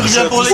tu reviens pour les...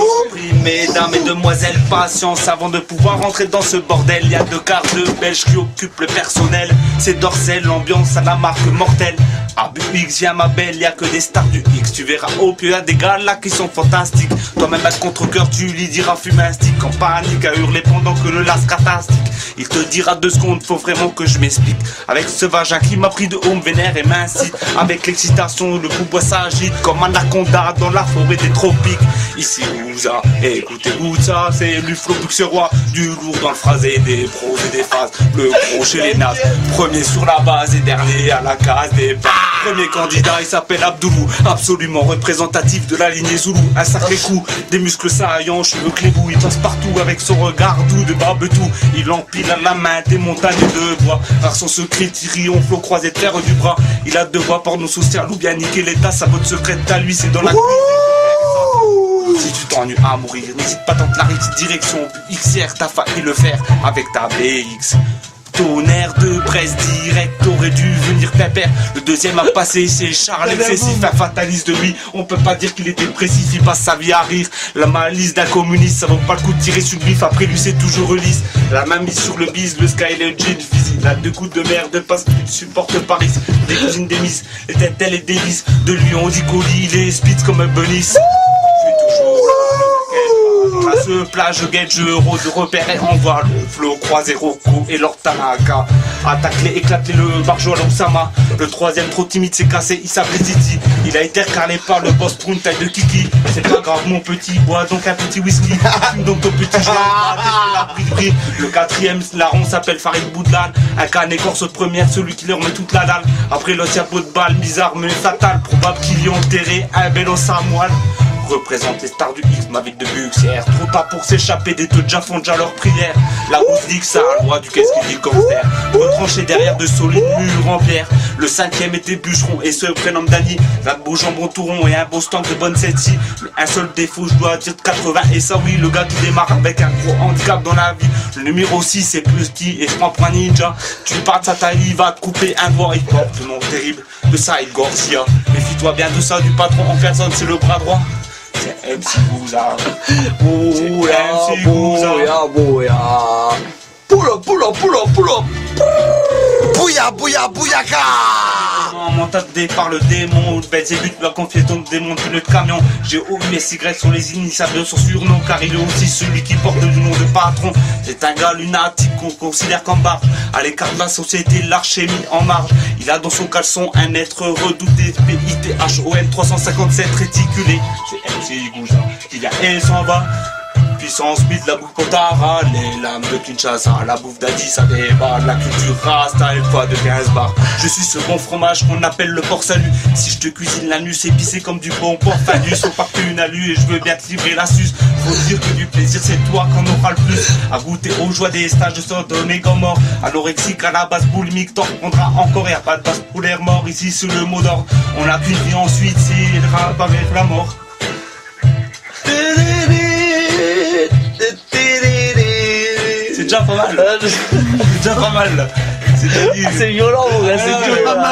Mesdames et demoiselles, patience avant de pouvoir rentrer dans ce bordel. Il y a 2 quarts de Belges qui occupent le personnel. C'est Dorsel, l'ambiance à la marque mortelle. ABUX, viens ma belle, y'a que des stars du X. Tu verras au pied, y'a des gars là qui sont fantastiques. Toi-même à contre-cœur, tu lui diras fume un stick. En panique à hurler pendant que le las catastique. Il te dira 2 secondes, faut vraiment que je m'explique. Avec ce vagin qui m'a pris de haut, me vénère et m'incite. Avec l'excitation, le bout s'agite comme un anaconda dans la forêt des tropiques. Ici vous a, écoutez-vous ça, c'est du flow roi, du lourd dans le phrasé, des pros et des phases, le gros chez les nazes. Premier sur la base et dernier à la case des pas. Premier candidat, il s'appelle Abdoulou, absolument représentatif de la lignée Zoulou. Un sacré coup, des muscles saillants, cheveux clébou, il passe partout avec son regard doux de barbetou. Il empile à la main des montagnes de bois. Rare son secret, triomphe au croisé de terre du bras. Il a 2 voix porno social ou bien niquer l'état, sa botte secrète à lui, c'est dans la cuisine. Si tu t'ennuies à mourir, n'hésite pas, tente la direction XR, t'as failli le faire avec ta BX. Tonnerre de presse direct, t'aurais dû venir pépère. Le deuxième a passé, c'est Charles excessif, un fataliste de lui. On peut pas dire qu'il était précis, il passe sa vie à rire. La malice d'un communiste, ça vaut pas le coup de tirer sur le bif. Après lui c'est toujours lisse. La main mise sur le bise, le sky legit physique. La 2 coups de merde, passe plus de supporte Paris. Des cousines des miss, les têtes et les délices. De lui on dit colis, il est spitz comme un bunny. À ce plat, je guette, je rôde, repère et envoie le flow, croisé Rocco et leur Tanaka. Attaque-les, éclate-les, le barjo à l'Osama. Le 3ème trop timide, c'est cassé, il s'appelait Titi. Il a été recalé par le boss pour une taille de kiki. C'est pas grave mon petit, bois donc un petit whisky. Fume donc ton petit joint, le 4ème larron s'appelle Farid Boudlan. Un can écorce première, celui qui leur met toute la dalle. Après l'autre y'a peau de balle, bizarre mais fatal. Probable qu'il y ait enterré un bel os à moelle. Représente les stars du X, ma ville de Buxière. Trop tard pour s'échapper, des teux déjà font déjà leur prière. La housse dit que ça a le droit du qu'est-ce qu'il dit gangster. Retranché derrière de solides murs en pierre. Le 5ème était bûcheron et se prénomme Dany. La beau jambon touron et un beau stand de bonne setsi. Un seul défaut, je dois dire de 80. Et ça oui, le gars qui démarre avec un gros handicap dans la vie. Le numéro 6 c'est plus petit et je prends pour un ninja. Tu parles de sa taille, il va te couper un doigt. Il porte le nom terrible de ça, il Garcia. Méfie-toi bien de ça, du patron en personne, c'est le bras droit. C'est MC Bouza. MC Bouza. Pull up, pull up, pull up, pull up. Bouya, bouya, bouyaka. Mentadé par le démon, Belzébuth m'a confié ton démon de le camion. J'ai oublié mes cigarettes sur les initiales de son surnom, car il est aussi celui qui porte le nom de patron. C'est un gars lunatique qu'on considère comme barge. À l'écart de la société, l'archémie en marge. Il a dans son caleçon un être redouté, PITHON 357 réticulé. C'est MC Gouza qui vient et s'en va. Puissance bide, la bouffe Potara, les lames de Kinshasa, la bouffe d'Addis ça débat, la culture rasta, une fois de 15 bars. Je suis ce bon fromage qu'on appelle le porc salut. Si je te cuisine l'anus épicé comme du bon porc fanus, faut pas que tu une alu et je veux bien te livrer la suce. Faut dire que du plaisir c'est toi qu'on aura le plus. À goûter aux joies des stages de Sodome et Gomorre. Anorexique à la base boulimique, t'en prendras encore, y'a pas de base pour l'air mort. Ici c'est le mot d'ordre, on a qu'une vie ensuite, c'est le rap avec la mort. C'est déjà pas mal. C'est déjà pas mal. C'est violent, mon gars, c'est violent.